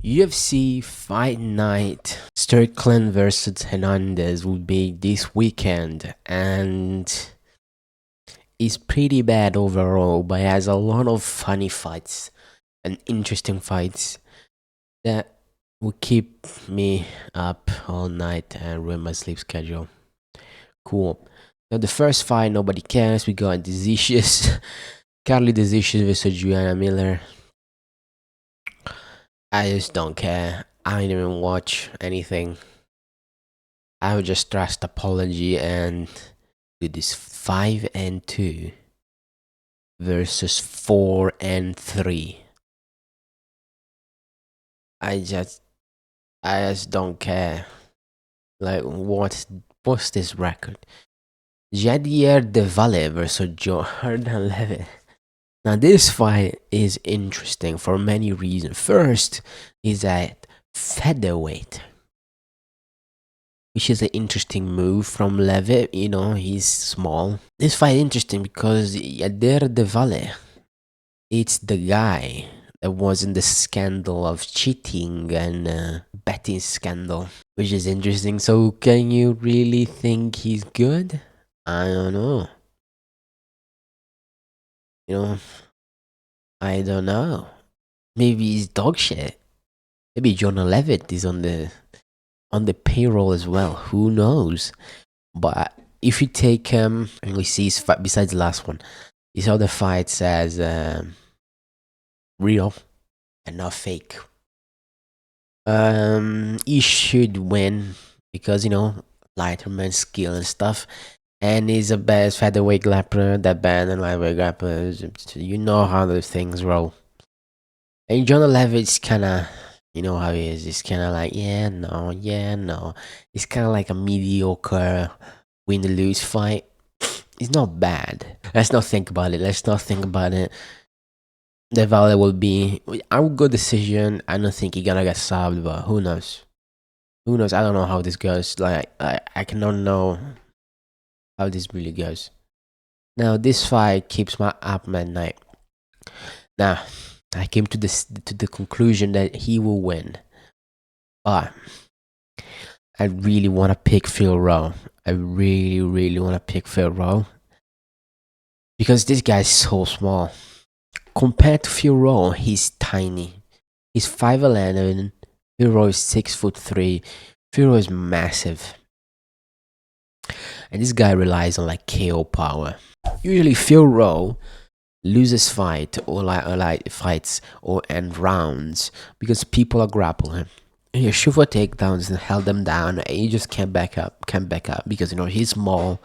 UFC Fight Night Strickland versus Hernandez will be this weekend, and it's pretty bad overall, but it has a lot of funny fights and interesting fights that will keep me up all night and ruin my sleep schedule. Cool. Now, the first fight, nobody cares. We got Decisions, Carly Decisions versus Juliana Miller. I just don't care. I don't even watch anything. I would just trust tapology and do this 5-2 versus 4-3. I just don't care. Like what's this record? Jadier De Valle versus Jordan Levitt. Now this fight is interesting for many reasons. First is at featherweight, which is an interesting move from Levitt. You know, he's small. This fight is interesting because Jadier De Valle, it's the guy that was in the scandal of cheating and betting scandal, which is interesting. So can you really think he's good? I don't know. You know, I don't know. Maybe he's dog shit. Maybe John Levitt is on the payroll as well. Who knows? But if you take and we see his fight besides the last one, his other fights as real and not fake. He should win because lighterman skill and stuff, and he's the best featherweight grappler, that band and lightweight grappler. You know how those things roll. And John Levitt's kind of, you know how he is. It's kind of like yeah, no. It's kind of like a mediocre win-lose fight. It's not bad. Let's not think about it. The value will be a good decision. I don't think he's gonna get subbed, but who knows? Who knows? I don't know how this goes. Like I cannot know how this really goes. Now this fight keeps my up at night. Now I came to the conclusion that he will win, but I really want to pick Phil Rowe. I really want to pick Phil Rowe because this guy's so small. Compared to Phil Rowe, he's tiny. He's 5'11". Phil Rowe is 6'3". Phil Rowe is massive. And this guy relies on like KO power. Usually Phil Rowe loses fight or like fights or end rounds because people are grappling him. He shoot for takedowns and held them down, and he just can't back up because he's small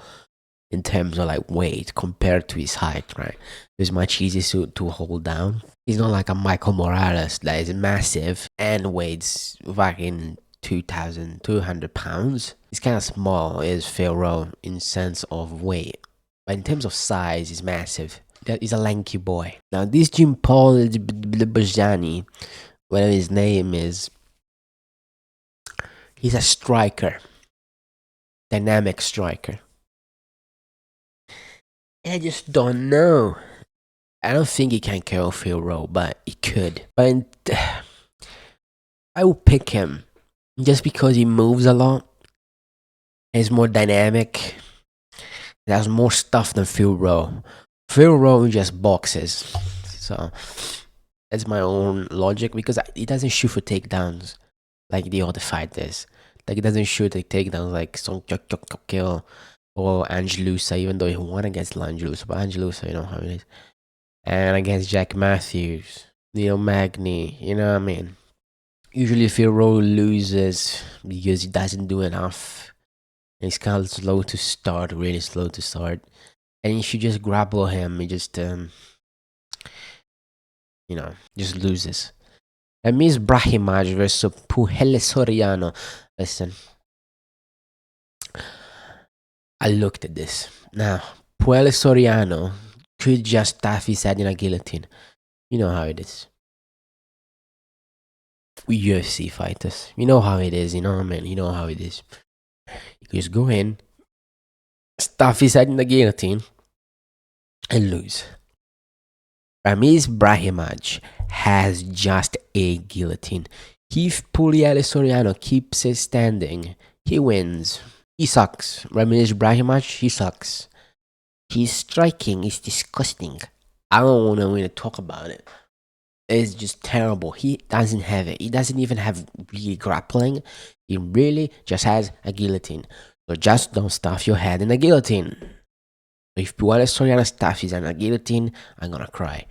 in terms of like weight compared to his height, right? It's much easier to hold down. He's not like a Michael Morales that is massive and weighs fucking 2,200 pounds. He's kind of small, is Phil Rowe in sense of weight, but in terms of size, he's massive. He's a lanky boy. Now this Jim Paul Bajani, whatever his name is, he's a striker, dynamic striker. I just don't know. I don't think he can kill Phil Rowe, but he could. But I will pick him just because he moves a lot. He's more dynamic. He has more stuff than Phil Rowe. Phil Rowe just boxes. So that's my own logic because he doesn't shoot for takedowns like the other fighters. Like he doesn't shoot the takedowns like Song Kill or Angelusa, even though he won against Angelusa, but Angelusa, you know how it is. And against Jack Matthews, Neil Magny, you know what I mean? Usually Phil Rowe loses because he doesn't do enough. And he's kind of slow to start, really slow to start. And you should just grapple him, he just just loses. And Miss Brahimaj versus Puhele Soriano. Listen, I looked at this. Now, Puhele Soriano could just stuff his head in a guillotine. You know how it is. We UFC fighters. You know how it is, you know what I mean? You know how it is. You just go in, stuff his head in the guillotine, and lose. Ramiz Brahimaj has just a guillotine. If Pugliese Soriano keeps it standing, he wins. He sucks. Ramirez Brahimaj, he sucks. His striking is disgusting. I don't want to even talk about it. It's just terrible. He doesn't have it. He doesn't even have really grappling. He really just has a guillotine. So just don't stuff your head in a guillotine. If Pugliese Soriano stuffs his in a guillotine, I'm gonna cry.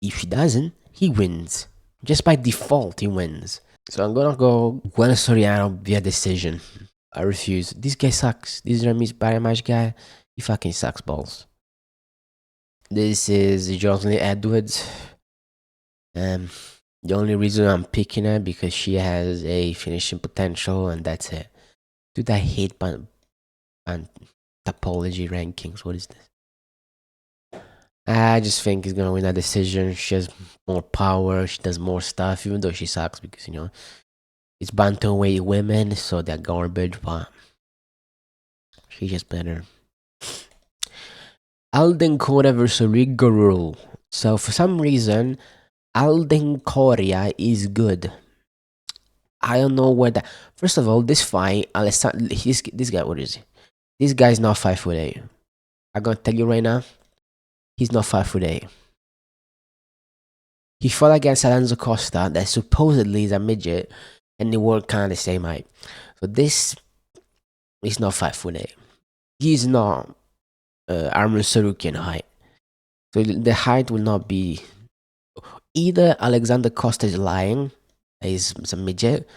If he doesn't, he wins. Just by default, he wins. So I'm gonna go Gwen Soriano via decision. I refuse. This guy sucks. This Ramis Baramash guy, he fucking sucks balls. This is Jocelyn Edwards. The only reason I'm picking her because she has a finishing potential, and that's it. Dude, I hate tapology rankings. What is this? I just think he's gonna win that decision. She has more power. She does more stuff, even though she sucks because it's bantamweight women, so they're garbage. But she's just better. Alden Cora versus Rigorul. So for some reason, Alden Coria is good. I don't know where that. First of all, this fight, this guy, what is he? This guy's not 5'8". I'm gonna tell you right now, he's not 5'8". He fought against Alonso Costa, that supposedly is a midget, and they were kind of the same height. So this is not 5'8". He's not Armin Sarukian height. So the height will not be. Either Alexander Costa is lying, he's a midget,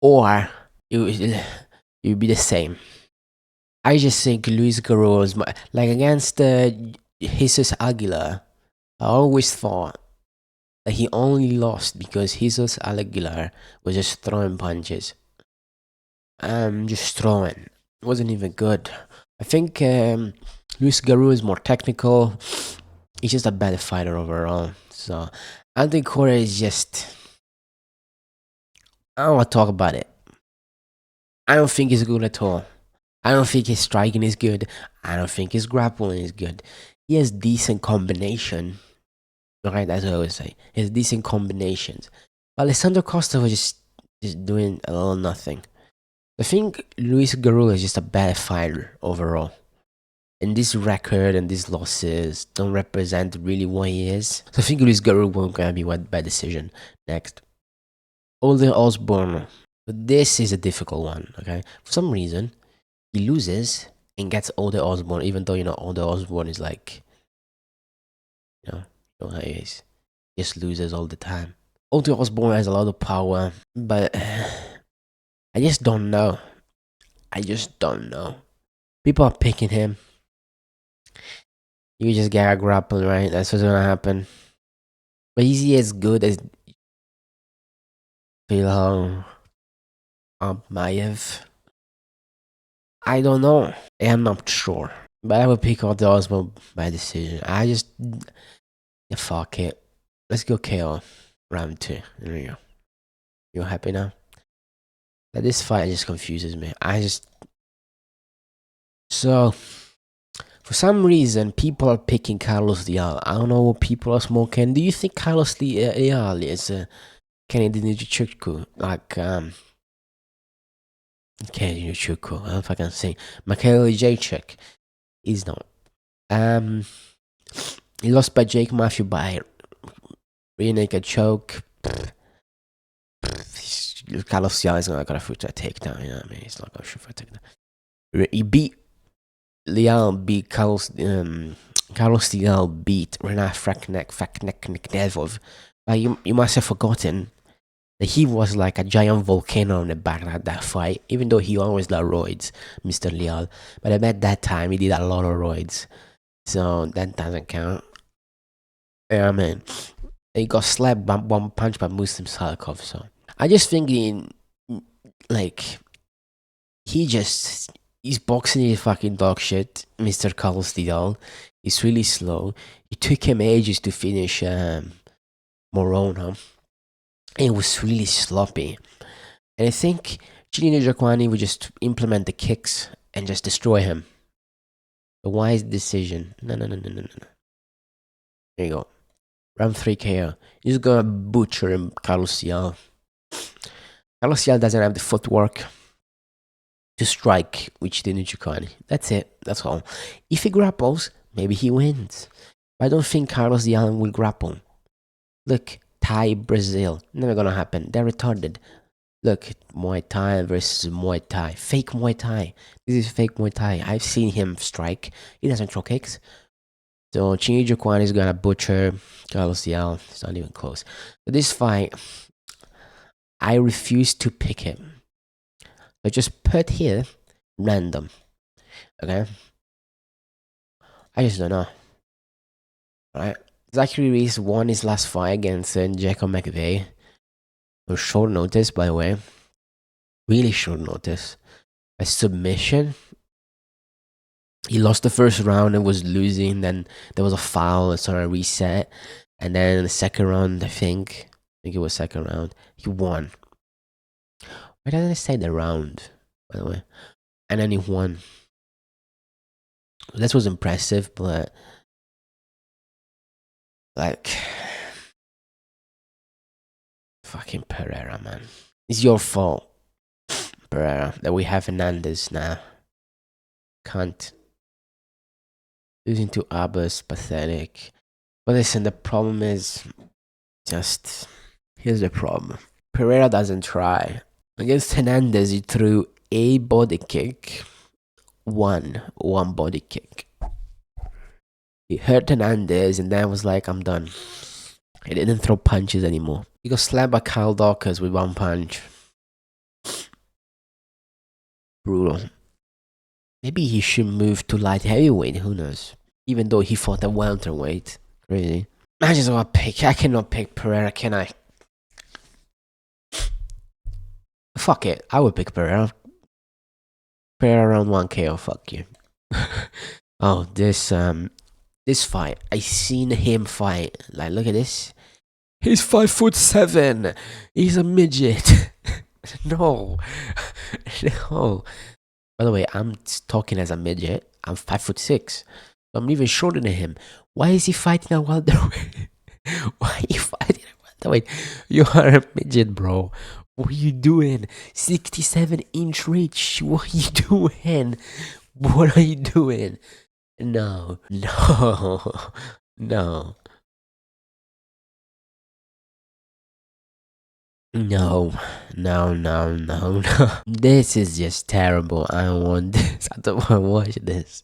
or it will be the same. I just think Luis Guerrero is like against Jesus Aguilar. I always thought that he only lost because Jesus Aguilar was just throwing punches. Just throwing. It wasn't even good. I think Luis Guerrero is more technical. He's just a better fighter overall. So Anthony Correa is just. I don't want to talk about it. I don't think he's good at all. I don't think his striking is good. I don't think his grappling is good. He has decent combination. Right, that's what I always say. He has decent combinations. But Alessandro Costa was just doing a little nothing. I think Luis Guerrero is just a bad fighter overall. And this record and these losses don't represent really what he is. So I think Luis Guerrero won't gonna be won by decision. Next. Older Osborne. But this is a difficult one, okay? For some reason, he loses and gets Older Osborne, even though Older Osborne is like how he is. He just loses all the time. Older Osborne has a lot of power, but I just don't know. People are picking him. You just get a grapple, right? That's what's gonna happen. But is he as good as Ilham Mayev? I don't know. I'm not sure. But I will pick out the Osborne by decision. Fuck it. Let's go KO. Round 2. There we go. You happy now? That this fight just confuses me. So, for some reason, people are picking Carlos Leal. I don't know what people are smoking. Do you think Carlos Leal is Kennedy Njichukwu? Like, Kennedy Njichukwu. I don't know if I can say. Mikhail Jacek. He's not. He lost by Jake Matthew by rear naked choke. Carlos Leal is not gonna shoot for a takedown. You know what I mean? He's not gonna shoot for a takedown. He beat Leal. Beat Carlos Leal beat Renat Fakneknevov. But you must have forgotten that he was like a giant volcano on the back of that fight. Even though he always did roids, Mr. Leal. But I bet that time he did a lot of roids. So that doesn't count. Yeah, man. He got slapped by one punch by Muslim Salikov. So I just think his boxing is fucking dog shit. Mr. Carlos Leal. He's really slow. It took him ages to finish Morona. And it was really sloppy. And I think Gino Jaquani would just implement the kicks and just destroy him. A wise decision. No. There you go. Round 3 KO. He's gonna butcher him, Carlos Leal. Carlos doesn't have the footwork to strike which the Nujikani. That's it. That's all. If he grapples, maybe he wins. But I don't think Carlos Allen will grapple. Look, Thai Brazil. Never gonna happen. They're retarded. Look, Muay Thai versus Muay Thai. Fake Muay Thai. This is fake Muay Thai. I've seen him strike. He doesn't throw kicks. So Chingy Kwan is gonna butcher Carlos Yao. It's not even close. So this fight, I refuse to pick him. So just put here random. Okay? I just don't know. Alright? Zachary Reese won his last fight against Jacob McVeigh. On short notice, by the way. Really short notice. A submission. He lost the first round and was losing. Then there was a foul and sort of reset. And then the second round, I think it was second round, he won. Why doesn't it say the round, by the way? And then he won. This was impressive, but like, fucking Pereira, man. It's your fault, Pereira, that we have Hernandez now. Can't. Losing to Abbas, pathetic. But listen, the problem is just, here's the problem. Pereira doesn't try. Against Hernandez, he threw a body kick, one body kick. He hurt Hernandez and then was like, I'm done. He didn't throw punches anymore. He got slapped by Kyle Dawkins with one punch. Brutal. Maybe he should move to light heavyweight, who knows? Even though he fought at welterweight. Crazy. I just want to pick. I cannot pick Pereira, can I? Fuck it. I would pick Pereira. Pereira around 1 KO, fuck you. Oh, this fight. I seen him fight. Like, look at this. He's 5'7". He's a midget. No. No. By the way, I'm talking as a midget. I'm 5'6". I'm even shorter than him. Why is he fighting at welterweight? Why are you fighting at welterweight? You are a midget, bro. What are you doing? 67-inch reach. What are you doing? What are you doing? No. No. No. No. No, no, no, no. This is just terrible. I don't want this. I don't want to watch this.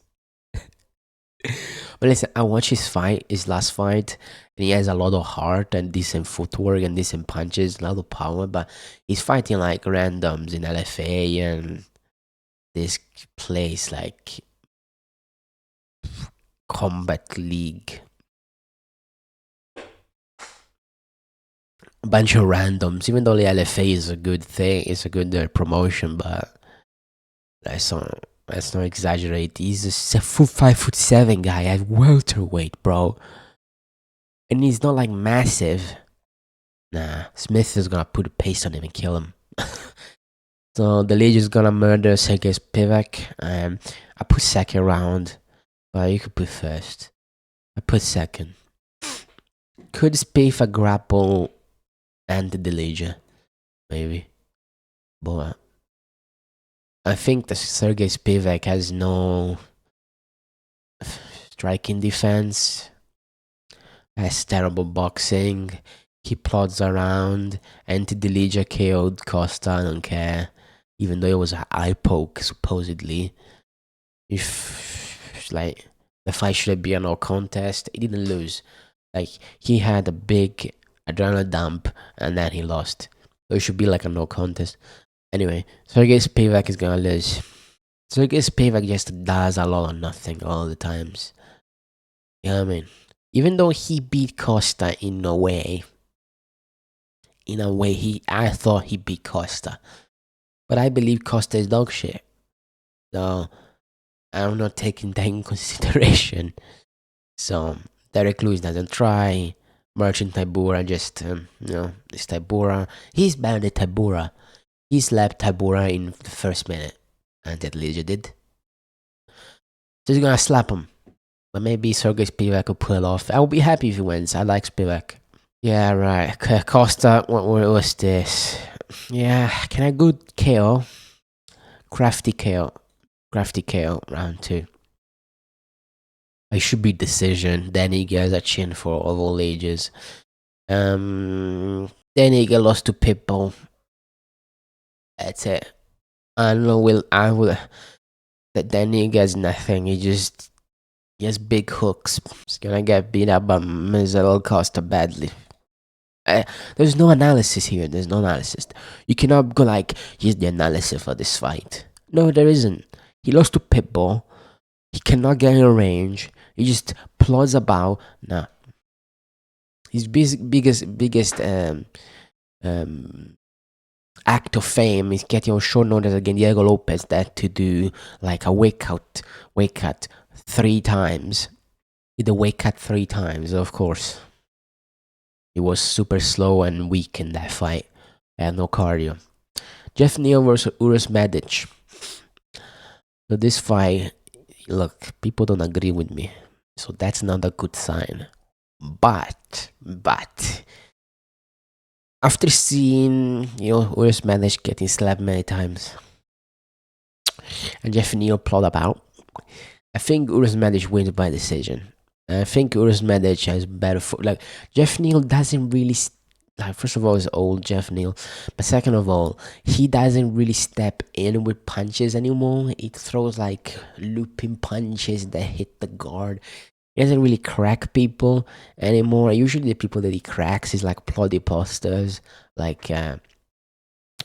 But listen, I watched his last fight, and he has a lot of heart and decent footwork and decent punches, a lot of power, but he's fighting like randoms in LFA and this place like Combat League. A bunch of randoms, even though the LFA is a good thing, it's a good promotion, but let's not exaggerate. He's a full 5'7" guy at welterweight, bro. And he's not like massive. Nah, Smith is gonna put a pace on him and kill him. So the league is gonna murder Sergey Spivak. I put second round, but you could put first. I put second. Could Spivak grapple and the Legion? Maybe. But I think that Sergey Spivak has no striking defense. Has terrible boxing. He plods around. Anti-Delegia KO'd Costa, I don't care. Even though it was an eye poke, supposedly. If, like, the fight should be a no contest, he didn't lose. Like, he had a big adrenaline dump, and then he lost. So it should be like a no contest. Anyway, Sergey Spivak is gonna lose. Sergey Spivak just does a lot of nothing all the times. You know what I mean? Even though he beat Costa in a way, I thought he beat Costa. But I believe Costa is dog shit. So, I'm not taking that in consideration. So, Derek Lewis doesn't try. Merchant Tybura just, it's Tybura. He's better than Tybura. He slapped Tybura in the first minute. And that Legia did. So he's gonna slap him. But maybe Sergey Spivak will pull it off. I will be happy if he wins. I like Spivak. Yeah, right. Costa, what was this? Yeah, can I go KO? Crafty KO. Crafty KO round two. I should be decision. Then he gets a chin for of all ages. Then he get lost to Pitbull. That's it. I don't know. I will. That then he gets nothing. He has big hooks. He's gonna get beat up by Mizel Costa badly. There's no analysis here. There's no analysis. You cannot go like, here's the analysis for this fight. No, there isn't. He lost to Pitbull. He cannot get in range. He just plods about. Nah. His biggest act of fame is getting on short notice against Diego Lopez that to do like a wake cut 3 times. He did the wake cut 3 times, of course. He was super slow and weak in that fight. And no cardio. Jeff Neal versus Uros Medic. So this fight, look, people don't agree with me. So that's not a good sign. But after seeing, Uros Medic getting slapped many times and Jeff Neal plot about, I think Uros Medic wins by decision. I think Uros Medic has better like Jeff Neal doesn't really like, first of all, he's old, Jeff Neal, but second of all, he doesn't really step in with punches anymore. He throws like looping punches that hit the guard. He doesn't really crack people anymore. Usually the people that he cracks is like ploddy posters, like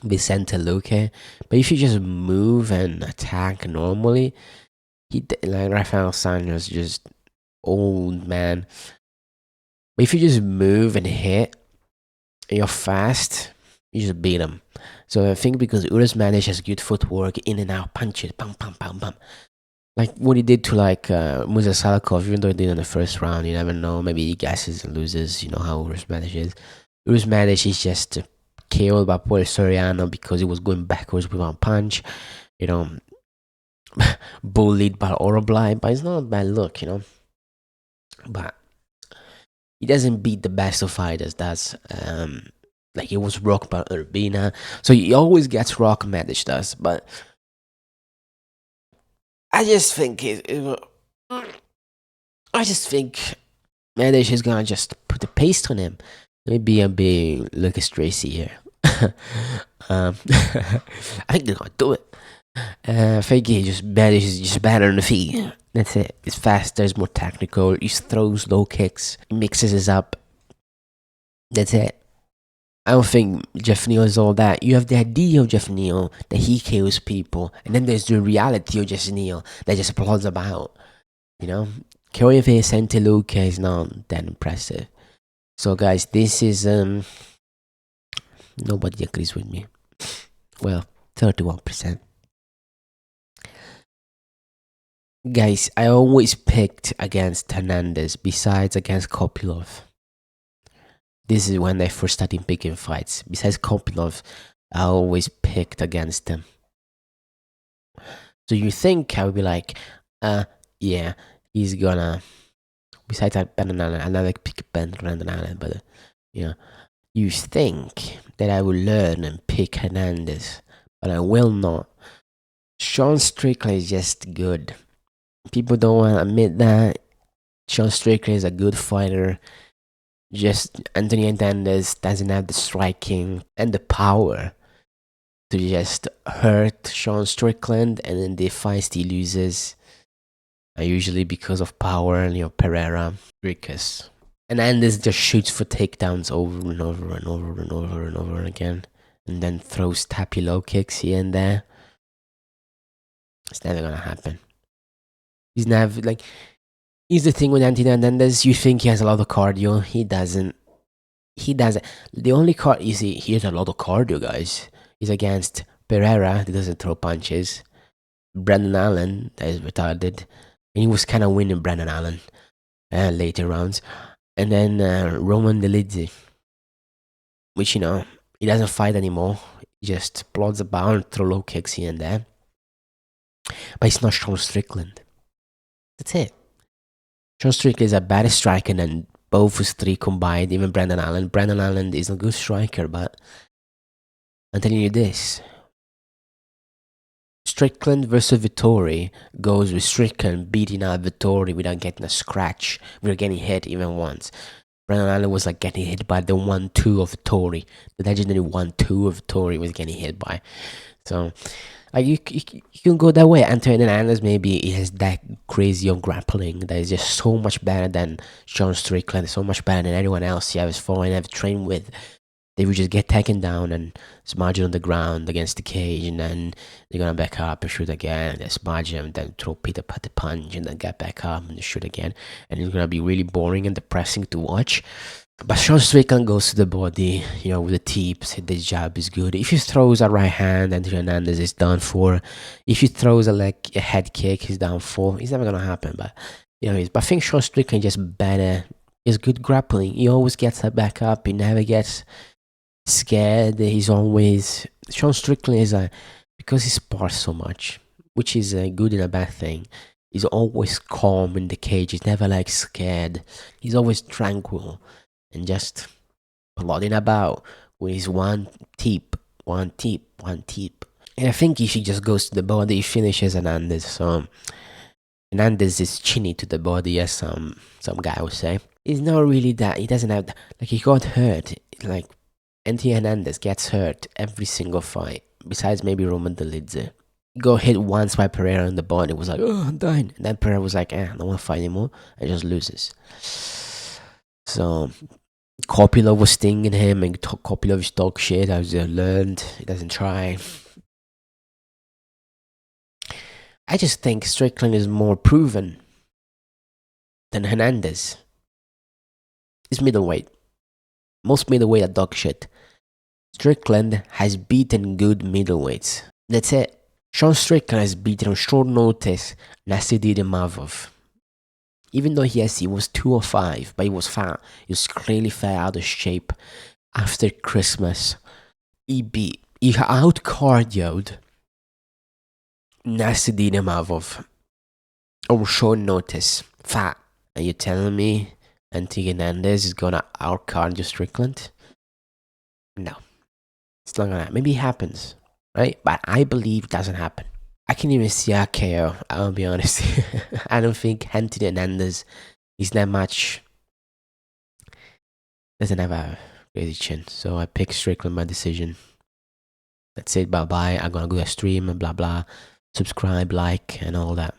Vicente Luque. But if you just move and attack normally, like Rafael Santos, just old man. But if you just move and hit, and you're fast, you just beat him. So I think because Uros Medic has good footwork, in and out punches, bam, bam, bam, bam. Like what he did to like Musa Salakov, even though he did in the first round, you never know. Maybe he guesses and loses. You know how Uros Medic is. Uros Medic is just KO'd by Paul Soriano because he was going backwards with one punch. Bullied by Oroblai, but it's not a bad look, But he doesn't beat the best of fighters. That's like it was rocked by Urbina, so he always gets rock. Medic does, but I just think I just think Medic is gonna just put the paste on him. Maybe I'm being Lucas Tracy here. I think they're gonna do it. I think Medic is just better on the feet. That's it. It's faster, it's more technical. He throws low kicks, he mixes it up. That's it. I don't think Jeff Neal is all that. You have the idea of Jeff Neal that he kills people, and then there's the reality of Jeff Neal that just plods about. Killing Vicente Luque is not that impressive. So guys, this is nobody agrees with me. Well, 31%. Guys, I always picked against Hernandez besides against Kopilov. This is when I first started picking fights. Besides Kopilov, I always picked against him. So you think I would be like, yeah, he's gonna. Besides that, Brandon I like pick Brandon Allen, but you think that I will learn and pick Hernandez, but I will not. Sean Strickland is just good. People don't want to admit that. Sean Strickland is a good fighter. Just Anthony Hernandez doesn't have the striking and the power to just hurt Sean Strickland, and in the fights he loses, usually because of power and Pereira, Ricus. And Hernandez just shoots for takedowns over and over and over and over and over again, and then throws tappy low kicks here and there. It's never gonna happen. He's never like. Here's the thing with Anthony Hernandez. You think he has a lot of cardio. He doesn't. He doesn't. The only card is he has a lot of cardio, guys. He's against Pereira, that doesn't throw punches. Brandon Allen, that is retarded. And he was kind of winning Brandon Allen later rounds. And then Roman Delidze, which, he doesn't fight anymore. He just plods about and throw low kicks here and there. But he's not Sean Strickland. That's it. Sean Strickland is a better striker than both of three combined, even Brandon Allen. Brandon Allen is a good striker, but I'm telling you this. Strickland versus Vittori goes with Strickland beating out Vittori without getting a scratch, without getting hit even once. Brandon Allen was like getting hit by the 1-2 of Vittori. The legendary 1-2 of Vittori was getting hit by. So, like you can go that way. Anthony Hernandez maybe he has that crazy on grappling that is just so much better than Sean Strickland, so much better than anyone else he has fought and have trained with. They would just get taken down and smudge it on the ground against the cage, and then they're gonna back up and shoot again, and then smudge him, then throw Peter Pat punch, and then get back up and shoot again, and it's gonna be really boring and depressing to watch. But Sean Strickland goes to the body, with the tips. The jab is good. If he throws a right hand, and Hernandez is done for. If he throws a head kick, he's down for. It's never gonna happen. But but I think Sean Strickland just better. He's good grappling. He always gets that back up. He never gets scared. He's always Sean Strickland is because he spars so much, which is a good and a bad thing. He's always calm in the cage. He's never scared. He's always tranquil and just plodding about with his one tip. And I think if he just goes to the body, he finishes Hernandez. So Hernandez is chinny to the body, as some guy would say. He's not really that. He doesn't have he got hurt. Anthony Hernandez gets hurt every single fight, besides maybe Roman Dolidze. He got hit once by Pereira in the body. It was like, oh, I'm dying. And then Pereira was like, I don't want to fight anymore. And just loses. So Kopilov was stinging him, and Kopilov is dog shit. As I learned, he doesn't try. I just think Strickland is more proven than Hernandez. He's middleweight. Most middleweight are dog shit. Strickland has beaten good middleweights. That's it. Sean Strickland has beaten on short notice Nasidir Imavov. Even though he was 205, but he was fat. He was clearly fat, out of shape. After Christmas, he out-cardioed Nasidir Imavov on short notice. Fat. Are you telling me Anthony Hernandez is gonna out-cardio Strickland? No. It's not gonna happen. Maybe it happens, right? But I believe it doesn't happen. I can't even see a KO, I'll be honest. I don't think Anthony Hernandez is that much. Doesn't have a crazy chin. So I pick Strickland by decision. That's it, bye bye. I'm gonna go to stream and blah blah. Subscribe, like, and all that.